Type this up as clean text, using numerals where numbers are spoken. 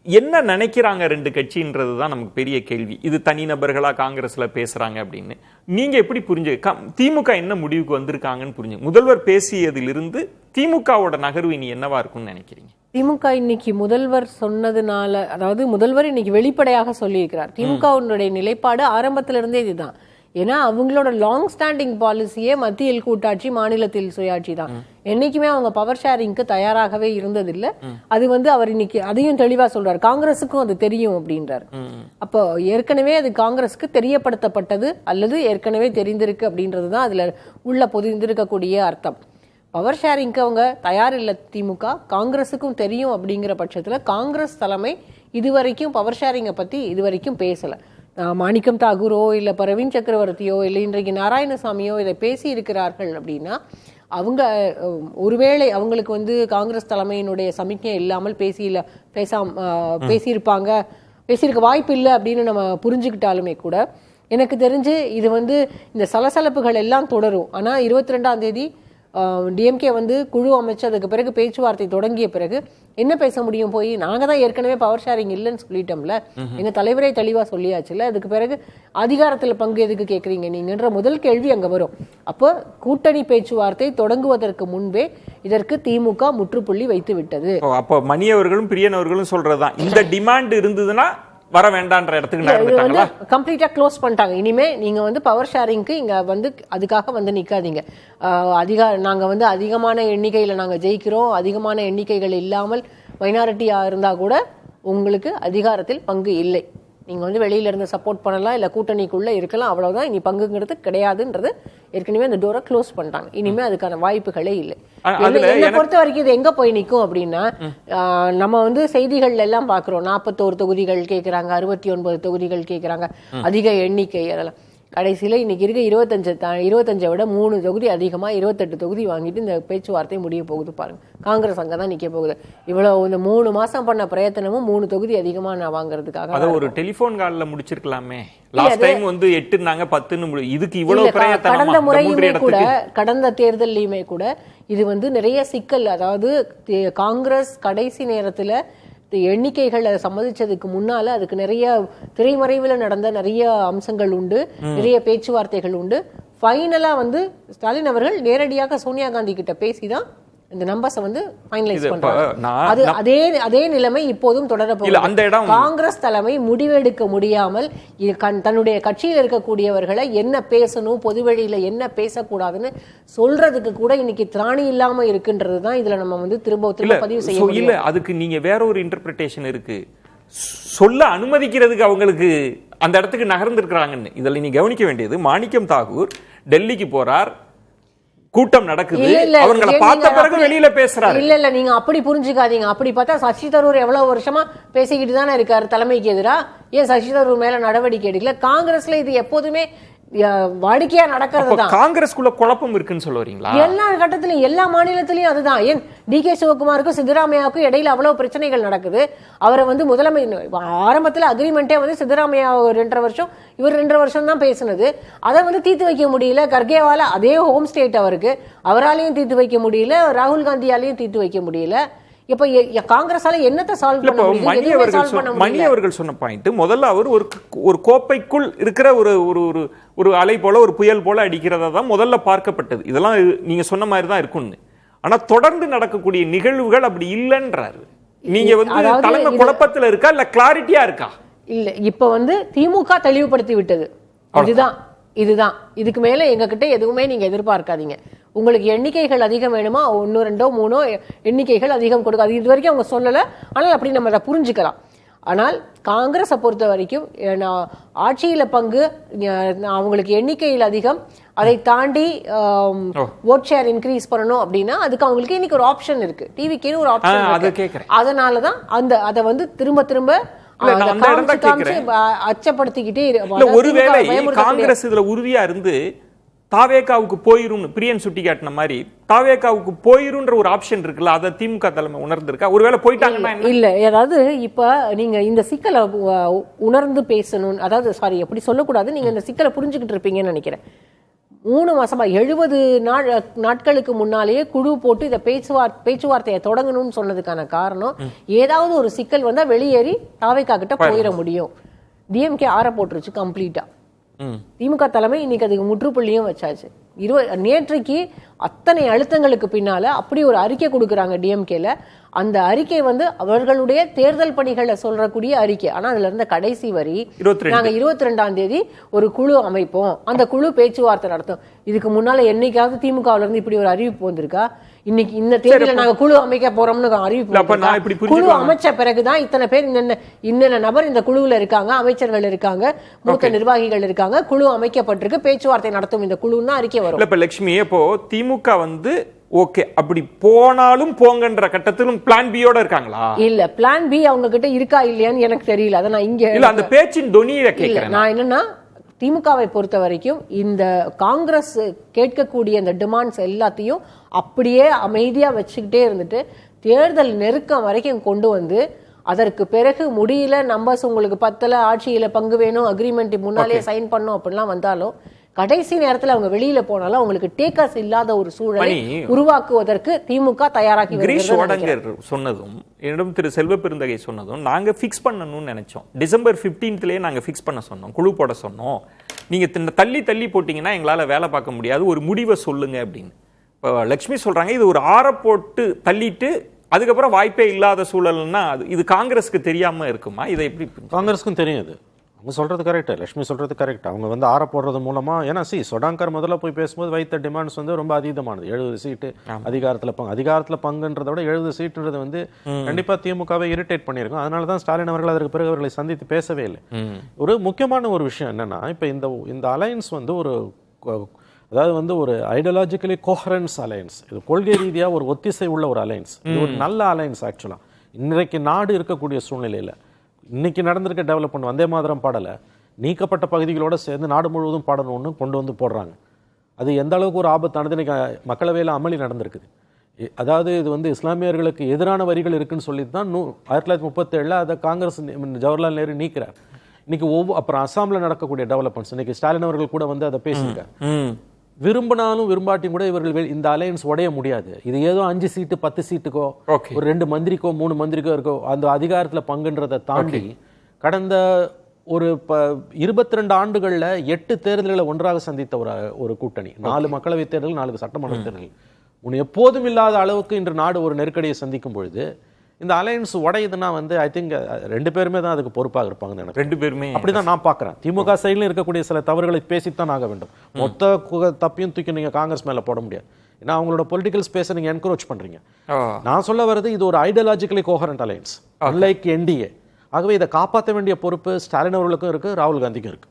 என்ன நினைக்கிறாங்க ரெண்டு கட்சின்றது தான் நமக்கு பெரிய கேள்வி. இது தனிநபர்களா காங்கிரஸ்ல பேசுறாங்க அப்படின்னு நீங்க எப்படி புரிஞ்சு திமுக என்ன முடிவுக்கு வந்திருக்காங்கன்னு புரிஞ்சு முதல்வர் பேசியதிலிருந்து திமுகவோட நகர்வு இனி என்னவா இருக்கும்னு நினைக்கிறீங்க? திமுக இன்னைக்கு முதல்வர் சொன்னதுனால, அதாவது முதல்வர் இன்னைக்கு வெளிப்படையாக சொல்லியிருக்கிறார், திமுகவுடைய நிலைப்பாடு ஆரம்பத்திலிருந்தே இதுதான். ஏன்னா அவங்களோட லாங் ஸ்டாண்டிங் பாலிசியே மத்தியில் கூட்டாட்சி மாநிலத்தில் சுயாட்சி தான். என்னைக்குமே அவங்க பவர் ஷேரிங்க்கு தயாராகவே இருந்ததில்லை. அது அவர் இன்னைக்கு அதையும் தெளிவா சொல்றாரு, காங்கிரஸுக்கும் அது தெரியும் அப்படின்றாரு. அப்போ ஏற்கனவே அது காங்கிரஸுக்கு தெரியப்படுத்தப்பட்டது அல்லது ஏற்கனவே தெரிந்திருக்கு அப்படின்றதுதான் அதுல உள்ள பொதிந்திருக்கக்கூடிய அர்த்தம். பவர் ஷேரிங்க்கு அவங்க தயார் இல்லை திமுக, காங்கிரஸுக்கும் தெரியும். அப்படிங்கிற பட்சத்துல காங்கிரஸ் தலைமை இதுவரைக்கும் பவர் ஷேரிங்கை பத்தி இதுவரைக்கும் பேசல. மாணிக்கம் தாகூரோ இல்ல பிரவீன் சக்கரவர்த்தியோ இல்லை இன்றைக்கு நாராயணசாமியோ இதை பேசி இருக்கிறார்கள் அப்படின்னா அவங்க ஒருவேளை அவங்களுக்கு காங்கிரஸ் தலைமையினுடைய சமிக்ஞை இல்லாமல் பேசியிருக்க வாய்ப்பு இல்லை அப்படின்னு நம்ம புரிஞ்சுக்கிட்டாலுமே கூட எனக்கு தெரிஞ்சு இது இந்த சலசலப்புகள் எல்லாம் தொடரும். ஆனா 22ஆம் தேதி டிஎம்கே குழு அமைச்சு அதுக்கு பிறகு பேச்சுவார்த்தை தொடங்கிய பிறகு என்ன பேச முடியும்? போய் நாங்க தான் ஏற்கனவே பவர் ஷேரிங் இல்லைன்னு சொல்லிட்டோம்ல, எங்க தலைவரே தெளிவா சொல்லியாச்சுல, அதுக்கு பிறகு அதிகாரத்துல பங்கு எதுக்கு கேட்குறீங்க நீங்கன்ற முதல் கேள்வி அங்க வரும். அப்போ கூட்டணி பேச்சுவார்த்தை தொடங்குவதற்கு முன்பே இதற்கு திமுக முற்றுப்புள்ளி வைத்து விட்டது. அப்போ மணி அவர்களும் பிரியன் அவர்களும் சொல்றதுதான், இந்த டிமாண்ட் இருந்ததுன்னா வர வேண்டான்ற இடத்துக்கு கம்ப்ளீட்டா க்ளோஸ் பண்ணிட்டாங்க. இனிமே நீங்க பவர் ஷேரிங்க்கு இங்க அதுக்காக நிக்காதீங்க. நாங்க அதிகமான எண்ணிக்கையில நாங்க ஜெயிக்கிறோம், அதிகமான எண்ணிக்கைகள் இல்லாமல் மைனாரிட்டியா இருந்தா கூட உங்களுக்கு அதிகாரத்தில் பங்கு இல்லை. நீங்க வெளியில இருந்து சப்போர்ட் பண்ணலாம், இல்ல கூட்டணிக்குள்ள இருக்கலாம், அவ்வளவுதான். இனி பங்குங்கிறது கிடையாதுன்றது ஏற்கனவே அந்த டோரை க்ளோஸ் பண்ணிட்டாங்க. இனிமே அதுக்கான வாய்ப்புகளே இல்லை. என்னை பொறுத்த வரைக்கும் இது எங்க போய் நிற்கும் அப்படின்னா, நம்ம செய்திகள் எல்லாம் பாக்குறோம், 41 தொகுதிகள் கேட்கிறாங்க, 69 தொகுதிகள் கேட்கிறாங்க, அதிக எண்ணிக்கை. அதெல்லாம் கடைசியில இன்னைக்கு இருக்க 25 விட 3 தொகுதி அதிகமா 28 தொகுதி வாங்கிட்டு இந்த பேச்சுவார்த்தை முடிய போகுது. பாருங்க, காங்கிரஸ் அங்கதான் நிக்க போகுது. இவ்வளவு இந்த 3 மாசம் பண்ண பிரயத்தனமும் 3 தொகுதி அதிகமா நான் வாங்குறதுக்காக அத ஒரு டெலிபோன் கால்ல முடிச்சிருக்கலாமே. லாஸ்ட் டைம் 8ன்னாங்க 10ன்னு இதுக்கு இவ்வளவு பிரயத்தனம். கடந்த முறையுமே கூட, கடந்த தேர்தலையுமே கூட இது நிறைய சிக்கல். அதாவது காங்கிரஸ் கடைசி நேரத்துல எண்ணிக்கைகள் அதை சம்மதிச்சதுக்கு முன்னால அதுக்கு நிறைய திரைமறைவில் நடந்த நிறைய அம்சங்கள் உண்டு, நிறைய பேச்சுவார்த்தைகள் உண்டு. ஃபைனலா ஸ்டாலின் அவர்கள் நேரடியாக சோனியா காந்தி கிட்ட பேசிதான் இந்த நம்பர்ஸ் ஃபைனலைஸ் பண்றாங்க. அதே நிலைமை இப்போதும் தொடரப்போகுது. காங்கிரஸ் தலைமை முடிவெடுக்க முடியாமல் தன்னுடைய கட்சியில் இருக்கக்கூடியவர்களை என்ன பேசணும், பொதுவெளியில என்ன பேசக்கூடாதுன்னு சொல்றதுக்கு கூட இன்னைக்கு திராணி இல்லாம இருக்குன்றதுதான் இதுல நம்ம திரும்ப பதிவு செய்ய இல்ல. அதுக்கு நீங்க வேற ஒரு இன்டர்பிரிட்டேஷன் இருக்கு, சொல்ல அனுமதிக்கிறதுக்கு அவங்களுக்கு அந்த இடத்துக்கு நகர்ந்திருக்கிறாங்கன்னு. இதுல நீ கவனிக்க வேண்டியது, மாணிக்கம் தாகூர் டெல்லிக்கு போறார், கூட்டம் நடக்குது, அவங்களை பார்த்த பிறகு வெளியில பேசுறாரு. இல்ல நீங்க அப்படி புரிஞ்சுக்காதீங்க. அப்படி பார்த்தா சசி தரூர் எவ்வளவு வருஷமா பேசிக்கிட்டு தானே இருக்காரு தலைமைக்கு எதிரா. ஏன் சசி தரூர் மேல நடவடிக்கை எடுக்கல? காங்கிரஸ்ல இது எப்போதுமே வாடிக்கையா நடக்கிறது தான். காங்கிரஸ்குள்ள குழப்பம் இருக்குன்னு சொல்ல வரீங்களா? எல்லா கட்டத்திலும் எல்லா மாநிலத்திலயும் அதுதான். ஏன் டி.கே. சிவகுமாருக்கும் சித்தராமையாவுக்கும் இடையில அவ்வளவு பிரச்சனைகள் நடக்குது. அவரை முதலமை ஆரம்பத்துல அக்ரிமெண்டே சித்தராமையா 2.5 வருஷம், இவர் 2.5 வருஷம் தான் பேசினது. அதை தீர்த்து வைக்க முடியல. கர்கேவால அதே ஹோம் ஸ்டேட் அவருக்கு, அவராலையும் தீர்த்து வைக்க முடியல, ராகுல் காந்தியாலையும் தீர்த்து வைக்க முடியல. இப்ப காங்கிரஸால என்னத்தை சால்வ் பண்ண முடியும்? மணி அவர்கள் சொன்ன பாயிண்ட், முதல்ல அவர் ஒரு கோப்பைக்குள் இருக்கிற ஒரு அலை போல, ஒரு புயல் போல அடிக்கிறதா தான் முதல்ல பார்க்கப்பட்டது. இதெல்லாம் நீங்க சொன்ன மாதிரி தான் இருக்கும்னு. ஆனா தொடர்ந்து நடக்கக்கூடிய நிகழ்வுகள் அப்படி இல்லைன்றாரு. நீங்க தலைமை குழப்பத்துல இருக்கா இல்ல கிளாரிட்டியா இருக்கா? இல்ல, இப்ப திமுக தெளிவுபடுத்தி விட்டது. இதுதான் இதுக்கு மேல எங்க கிட்ட எதுவுமே நீங்க எதிர்பார்க்காதீங்க. உங்களுக்கு எண்ணிக்கைகள் அதிகம் வேணுமா, 1, 2, 3 எண்ணிக்கைகள் அதிகம் கொடுக்காது. இது வரைக்கும் அவங்க சொல்லல, ஆனால் அப்படி நம்ம அதை புரிஞ்சுக்கலாம். ஆனால் காங்கிரஸை பொறுத்த வரைக்கும் ஆட்சியில பங்கு, அவங்களுக்கு எண்ணிக்கையில் அதிகம், அதை தாண்டி ஓட் ஷேர் இன்க்ரீஸ் பண்ணணும் அப்படின்னா அதுக்கு அவங்களுக்கு இன்னைக்கு ஒரு ஆப்ஷன் இருக்கு, டிவிக்கு ஒரு ஆப்ஷன் இருக்கு. அதனாலதான் அதை திரும்ப திரும்ப அச்சப்படுத்திக்கிட்டே. ஒருவேளை காங்கிரஸ் இதுல உறுதியா இருந்து தாவேகாவுக்கு போயிரும், பிரியன் சுட்டி காட்டின மாதிரி தாவேகாவுக்கு போயிருன்ற ஒரு ஆப்ஷன் இருக்குல்ல, அதை திமுக தலைமை உணர்ந்திருக்கா? ஒருவேளை போயிட்டாங்கன்னா இல்ல, அதாவது இப்ப நீங்க இந்த சிக்கலை உணர்ந்து பேசணும், அதாவது சாரி அப்படி சொல்லக்கூடாது, நீங்க இந்த சிக்கலை புரிஞ்சுக்கிட்டு இருப்பீங்கன்னு நினைக்கிறேன். 3 மாசமா 70 நாட்களுக்கு முன்னாலேயே குழு போட்டு இதை பேச்சுவார்த்தையை தொடங்கணும்னு சொன்னதுக்கான காரணம் ஏதாவது ஒரு சிக்கல் வந்தா வெளியேறி தாவேகா கிட்ட போயிட முடியும். டிஎம்கே ஆற போட்டுருச்சு கம்ப்ளீட்டா. திமுக தலைமை இன்னைக்கு அதுக்கு முற்றுப்புள்ளியும் வச்சாச்சு. நேற்றைக்கு அத்தனை அழுத்தங்களுக்கு பின்னால அப்படி ஒரு அறிக்கை கொடுக்குறாங்க டிஎம்கேல. அந்த அறிக்கை அவர்களுடைய தேர்தல் பணிகளை சொல்றக்கூடிய அறிக்கை. ஆனா அதுல இருந்த கடைசி வரி, நாங்க 22ஆம் தேதி ஒரு குழு அமைப்போம், அந்த குழு பேச்சுவார்த்தை நடத்தும். இதுக்கு முன்னால என்னைக்காவது திமுகவுல இருந்து இப்படி ஒரு அறிவிப்பு வந்திருக்கா? இன்னைக்கு இந்த தேதியில நாங்க குழு அமைக்க போறோம்னு அறிவிப்பு. குழு அமைச்ச பிறகுதான் இத்தனை பேர் இன்னென்ன நபர் இந்த குழுவுல இருக்காங்க, அமைச்சர்கள் இருக்காங்க, மூத்த நிர்வாகிகள் இருக்காங்க, குழு அமைக்கப்பட்டிருக்கு, பேச்சுவார்த்தை நடத்தும் இந்த குழுன்னு அறிக்கை வரும். இப்ப லட்சுமி, இப்போ திமுக ஓகே அப்படி போனாலும் போங்கன்ற கட்டத்திலும் பிளான் பியோட இருக்காங்களா? இல்ல, பிளான் பி அவங்க கிட்ட இருக்கா இல்லையான்னு எனக்கு தெரியல. அத நான் இங்க இல்ல அந்த பேச்சின் தொனியை கேக்குறேன். நான் என்னன்னா, திமுகவை பொறுத்த வரைக்கும் இந்த காங்கிரஸ் கேட்கக்கூடிய இந்த டிமாண்ட்ஸ் எல்லாத்தையும் அப்படியே அமைதியா வச்சுக்கிட்டே இருந்துட்டு தேர்தல் நெருக்கம் வரைக்கும் கொண்டு வந்து அதற்கு பிறகு முடியல, நம்பர்ஸ் உங்களுக்கு பத்தல, ஆட்சியில பங்கு வேணும், அக்ரிமெண்ட் முன்னாலே சைன் பண்ணும் அப்படிலாம் வந்தாலும் கடைசி நேரத்தில் அவங்க வெளியில போனாலும் அவங்களுக்கு டேக்கர்ஸ் இல்லாத ஒரு சூழலை உருவாக்குவதற்கு திமுக தயாராகி சொன்னதும் என்னிடம் திரு செல்வ பெருந்தகை சொன்னதும் நாங்க பிக்ஸ் பண்ணணும்னு நினைச்சோம். டிசம்பர் 15லேயே நாங்க பிக்ஸ் பண்ண சொன்னோம், குழு போட சொன்னோம். நீங்க தள்ளி போட்டீங்கன்னா எங்களால வேலை பார்க்க முடியாது, ஒரு முடிவை சொல்லுங்க அப்படின்னு. இப்போ லட்சுமி சொல்றாங்க இது ஒரு போட்டு தள்ளிட்டு அதுக்கப்புறம் வாய்ப்பே இல்லாத சூழல்னா இது காங்கிரஸுக்கு தெரியாம இருக்குமா? இதை எப்படி? காங்கிரஸுக்கும் தெரியாது. அவங்க சொல்றது கரெக்ட், லட்சுமி சொல்றது கரெக்ட். அவங்க ஆற போடுறது மூலமா, ஏன்னா சொடாங்கர் முதல்ல போய் பேசும்போது வைத்த டிமாண்ட்ஸ் ரொம்ப அதீதமானது. 70 சீட்டு அதிகாரத்துல பங்குன்றத விட 70 சீட்டுன்றது கண்டிப்பா திமுகவை இரிட்டேட் பண்ணியிருக்கும். அதனாலதான் ஸ்டாலின் அவர்கள் அதற்கு பிறகு அவர்களை சந்தித்து பேசவே இல்லை. ஒரு முக்கியமான ஒரு விஷயம் என்னன்னா, இப்ப இந்த அலையன்ஸ் ஒரு அதாவது ஒரு ஐடியாலஜிக்கலி கோஹரன்ஸ் அலையன்ஸ், இது கொள்கை ரீதியா ஒரு ஒத்திசை உள்ள ஒரு அலையன்ஸ். இது ஒரு நல்ல அலையன்ஸ். ஆக்சுவலா இன்றைக்கு நாடு இருக்கக்கூடிய சூழ்நிலையில இன்னைக்கு நடந்திருக்க டெவலப்மெண்ட் வந்தே மாதிரம் பாடலை நீக்கப்பட்ட பகுதிகளோட சேர்ந்து நாடு முழுவதும் பாடணும்னு கொண்டு போடுறாங்க. அது எந்த அளவுக்கு ஒரு ஆபத்தானது இன்னைக்கு மக்களவையில் அமளி நடந்திருக்குது. அதாவது இது இஸ்லாமியர்களுக்கு எதிரான வரிகள் இருக்குன்னு சொல்லி தான் 1937 அதை காங்கிரஸ் ஜவஹர்லால் நேரு நீக்கிறார். இன்னைக்கு அப்புறம் அசாம்ல நடக்கக்கூடிய டெவலப்மெண்ட்ஸ் இன்னைக்கு ஸ்டாலின் அவர்கள் கூட அதை பேசியிருக்காங்க. விரும்பினாலும் விரும்பாட்டியும் கூட இவர்கள் இந்த அலையன்ஸ் உடைய முடியாது. இது ஏதோ 5 சீட்டு 10 சீட்டுக்கோ ஒரு 2 மந்திரிக்கோ 3 மந்திரிக்கோ இருக்கோ அந்த அதிகாரத்துல பங்குன்றதை தாண்டி கடந்த ஒரு 22 ஆண்டுகள்ல 8 தேர்தல்களை ஒன்றாக சந்தித்த ஒரு கூட்டணி, 4 மக்களவை தேர்தல், 4 சட்டமன்ற தேர்தல், எப்போதும் இல்லாத அளவுக்கு இன்று நாடு ஒரு நெருக்கடியை சந்திக்கும் பொழுது இந்த அலையன்ஸ் உடையுதுன்னா ஐ திங்க் 2 பேருமே தான் அதுக்கு பொறுப்பாக இருப்பாங்க. 2 பேருமே அப்படிதான் நான் பாக்குறேன். திமுக சைட்ல இருக்கக்கூடிய சில தவறுகளை பேசித்தான் ஆக வேண்டும். மொத்த தப்பையும் தூக்கி நீங்க காங்கிரஸ் மேல போட முடியாது. ஏன்னா அவங்களோட பொலிட்டிக்கல் ஸ்பேஸை நீங்க என்கரேஜ் பண்றீங்க. நான் சொல்ல வர்றது இது ஒரு ideologically coherent alliance, unlike NDA. ஆகவே இதை காப்பாற்ற வேண்டிய பொறுப்பு ஸ்டாலின் அவர்களுக்கும் இருக்கு, ராகுல் காந்திக்கும் இருக்கு.